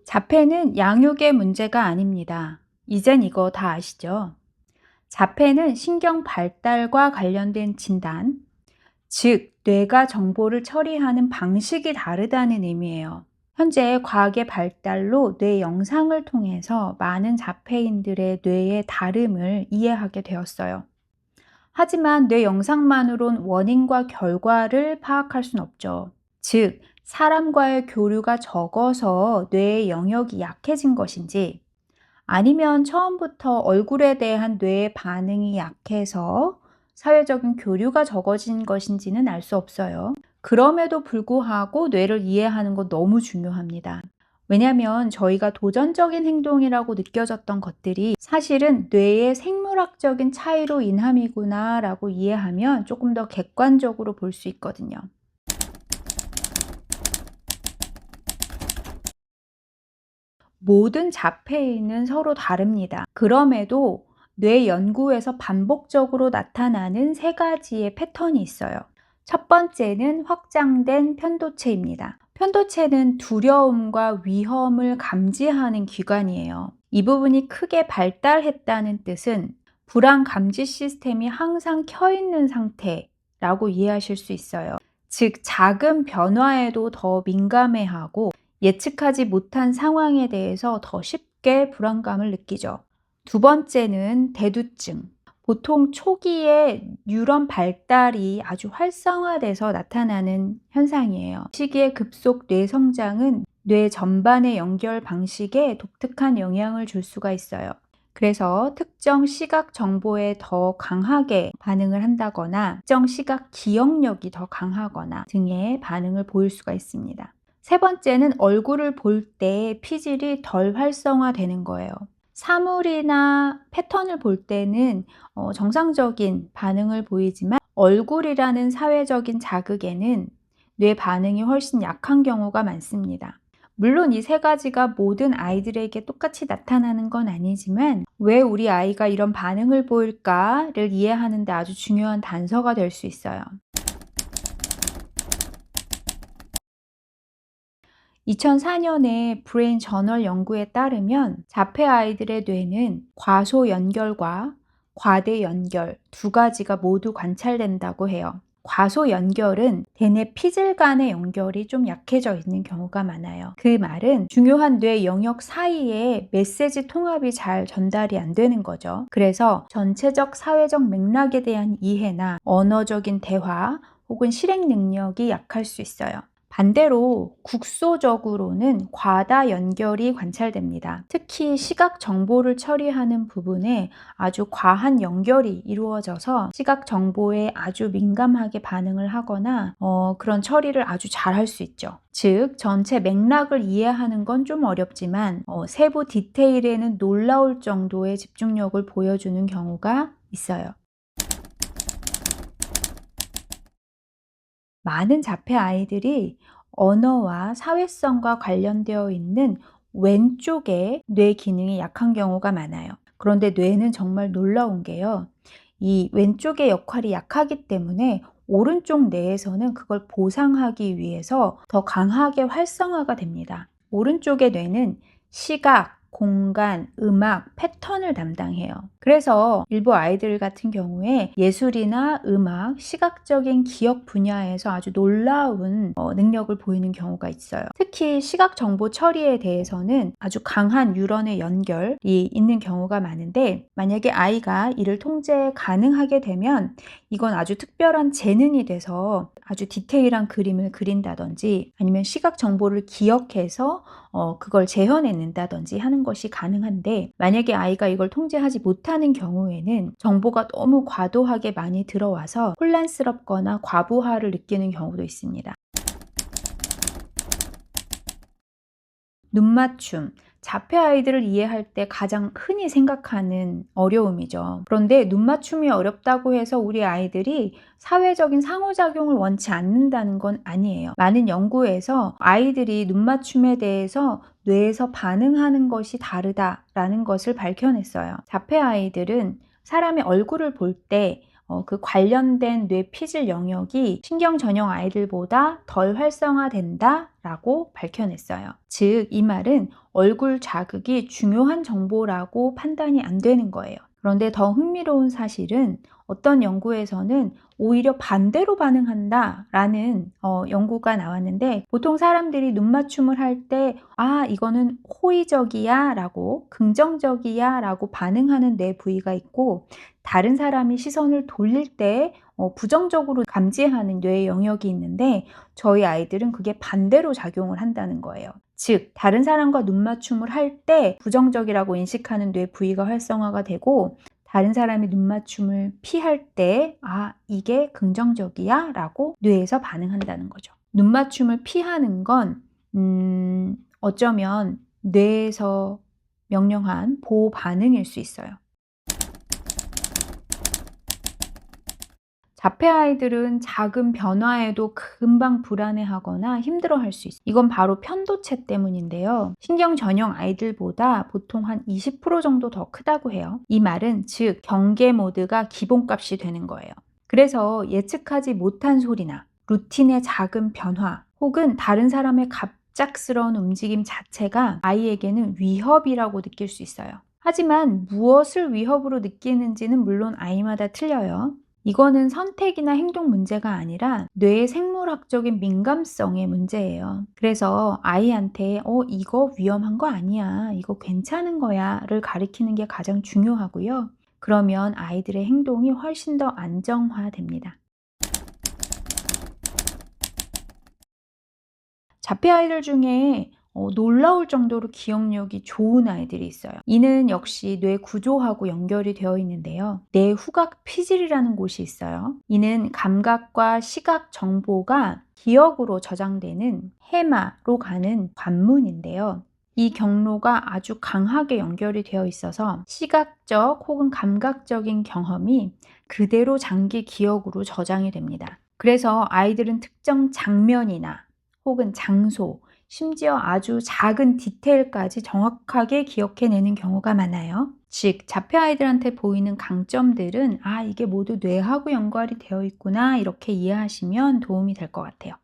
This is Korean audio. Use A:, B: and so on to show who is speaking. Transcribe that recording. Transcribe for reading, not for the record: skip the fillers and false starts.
A: 자폐는 양육의 문제가 아닙니다. 이젠 이거 다 아시죠? 자폐는 신경 발달과 관련된 진단, 즉, 뇌가 정보를 처리하는 방식이 다르다는 의미예요. 현재 과학의 발달로 뇌 영상을 통해서 많은 자폐인들의 뇌의 다름을 이해하게 되었어요. 하지만 뇌 영상만으론 원인과 결과를 파악할 순 없죠. 즉, 사람과의 교류가 적어서 뇌의 영역이 약해진 것인지, 아니면 처음부터 얼굴에 대한 뇌의 반응이 약해서 사회적인 교류가 적어진 것인지는 알 수 없어요. 그럼에도 불구하고 뇌를 이해하는 건 너무 중요합니다. 왜냐하면 저희가 도전적인 행동이라고 느껴졌던 것들이 사실은 뇌의 생물학적인 차이로 인함이구나 라고 이해하면 조금 더 객관적으로 볼 수 있거든요. 모든 자폐인은 서로 다릅니다. 그럼에도 뇌 연구에서 반복적으로 나타나는 세 가지의 패턴이 있어요. 첫 번째는 확장된 편도체입니다. 편도체는 두려움과 위험을 감지하는 기관이에요. 이 부분이 크게 발달했다는 뜻은 불안 감지 시스템이 항상 켜 있는 상태라고 이해하실 수 있어요. 즉, 작은 변화에도 더 민감해하고 예측하지 못한 상황에 대해서 더 쉽게 불안감을 느끼죠. 두 번째는 대두증. 보통 초기에 뉴런 발달이 아주 활성화돼서 나타나는 현상이에요. 시기의 급속 뇌 성장은 뇌 전반의 연결 방식에 독특한 영향을 줄 수가 있어요. 그래서 특정 시각 정보에 더 강하게 반응을 한다거나 특정 시각 기억력이 더 강하거나 등의 반응을 보일 수가 있습니다. 세 번째는 얼굴을 볼 때 피질이 덜 활성화되는 거예요. 사물이나 패턴을 볼 때는 정상적인 반응을 보이지만 얼굴이라는 사회적인 자극에는 뇌 반응이 훨씬 약한 경우가 많습니다. 물론 이 세 가지가 모든 아이들에게 똑같이 나타나는 건 아니지만 왜 우리 아이가 이런 반응을 보일까를 이해하는 데 아주 중요한 단서가 될 수 있어요. 2004년에 브레인 저널 연구에 따르면 자폐 아이들의 뇌는 과소 연결과 과대 연결 두 가지가 모두 관찰된다고 해요. 과소 연결은 대뇌 피질 간의 연결이 좀 약해져 있는 경우가 많아요. 그 말은 중요한 뇌 영역 사이에 메시지 통합이 잘 전달이 안 되는 거죠. 그래서 전체적 사회적 맥락에 대한 이해나 언어적인 대화 혹은 실행 능력이 약할 수 있어요. 반대로 국소적으로는 과다 연결이 관찰됩니다. 특히 시각 정보를 처리하는 부분에 아주 과한 연결이 이루어져서 시각 정보에 아주 민감하게 반응을 하거나 그런 처리를 아주 잘 할 수 있죠. 즉, 전체 맥락을 이해하는 건 좀 어렵지만 세부 디테일에는 놀라울 정도의 집중력을 보여주는 경우가 있어요. 많은 자폐 아이들이 언어와 사회성과 관련되어 있는 왼쪽에 뇌 기능이 약한 경우가 많아요. 그런데 뇌는 정말 놀라운 게요. 이 왼쪽의 역할이 약하기 때문에 오른쪽 뇌에서는 그걸 보상하기 위해서 더 강하게 활성화가 됩니다. 오른쪽의 뇌는 시각, 공간, 음악, 패턴을 담당해요. 그래서 일부 아이들 같은 경우에 예술이나 음악, 시각적인 기억 분야에서 아주 놀라운 능력을 보이는 경우가 있어요. 특히 시각 정보 처리에 대해서는 아주 강한 뉴런의 연결이 있는 경우가 많은데, 만약에 아이가 이를 통제 가능하게 되면 이건 아주 특별한 재능이 돼서 아주 디테일한 그림을 그린다든지 아니면 시각 정보를 기억해서 그걸 재현해낸다든지 하는 것이 가능한데, 만약에 아이가 이걸 통제하지 못하는 경우에는 정보가 너무 과도하게 많이 들어와서 혼란스럽거나 과부하를 느끼는 경우도 있습니다. 눈맞춤. 자폐 아이들을 이해할 때 가장 흔히 생각하는 어려움이죠. 그런데 눈맞춤이 어렵다고 해서 우리 아이들이 사회적인 상호작용을 원치 않는다는 건 아니에요. 많은 연구에서 아이들이 눈맞춤에 대해서 뇌에서 반응하는 것이 다르다라는 것을 밝혀냈어요. 자폐 아이들은 사람의 얼굴을 볼 때 그 관련된 뇌 피질 영역이 신경 전형 아이들보다 덜 활성화된다라고 밝혀냈어요. 즉, 이 말은 얼굴 자극이 중요한 정보라고 판단이 안 되는 거예요. 그런데 더 흥미로운 사실은 어떤 연구에서는 오히려 반대로 반응한다라는 연구가 나왔는데, 보통 사람들이 눈 맞춤을 할 때 이거는 호의적이야 라고, 긍정적이야 라고 반응하는 뇌 부위가 있고, 다른 사람이 시선을 돌릴 때 부정적으로 감지하는 뇌의 영역이 있는데, 저희 아이들은 그게 반대로 작용을 한다는 거예요. 즉, 다른 사람과 눈 맞춤을 할 때 부정적이라고 인식하는 뇌 부위가 활성화가 되고, 다른 사람이 눈 맞춤을 피할 때 이게 긍정적이야 라고 뇌에서 반응한다는 거죠. 눈 맞춤을 피하는 건 어쩌면 뇌에서 명령한 보호 반응일 수 있어요. 자폐 아이들은 작은 변화에도 금방 불안해하거나 힘들어할 수 있어요. 이건 바로 편도체 때문인데요. 신경 전형 아이들보다 보통 한 20% 정도 더 크다고 해요. 이 말은 즉 경계 모드가 기본값이 되는 거예요. 그래서 예측하지 못한 소리나 루틴의 작은 변화 혹은 다른 사람의 갑작스러운 움직임 자체가 아이에게는 위협이라고 느낄 수 있어요. 하지만 무엇을 위협으로 느끼는지는 물론 아이마다 틀려요. 이거는 선택이나 행동 문제가 아니라 뇌의 생물학적인 민감성의 문제예요. 그래서 아이한테 이거 위험한 거 아니야, 이거 괜찮은 거야 를 가리키는 게 가장 중요하고요. 그러면 아이들의 행동이 훨씬 더 안정화됩니다. 자폐 아이들 중에 놀라울 정도로 기억력이 좋은 아이들이 있어요. 이는 역시 뇌 구조하고 연결이 되어 있는데요. 뇌 후각 피질이라는 곳이 있어요. 이는 감각과 시각 정보가 기억으로 저장되는 해마로 가는 관문인데요. 이 경로가 아주 강하게 연결이 되어 있어서 시각적 혹은 감각적인 경험이 그대로 장기 기억으로 저장이 됩니다. 그래서 아이들은 특정 장면이나 혹은 장소, 심지어 아주 작은 디테일까지 정확하게 기억해내는 경우가 많아요. 즉, 자폐 아이들한테 보이는 강점들은 이게 모두 뇌하고 연관이 되어 있구나 이렇게 이해하시면 도움이 될 것 같아요.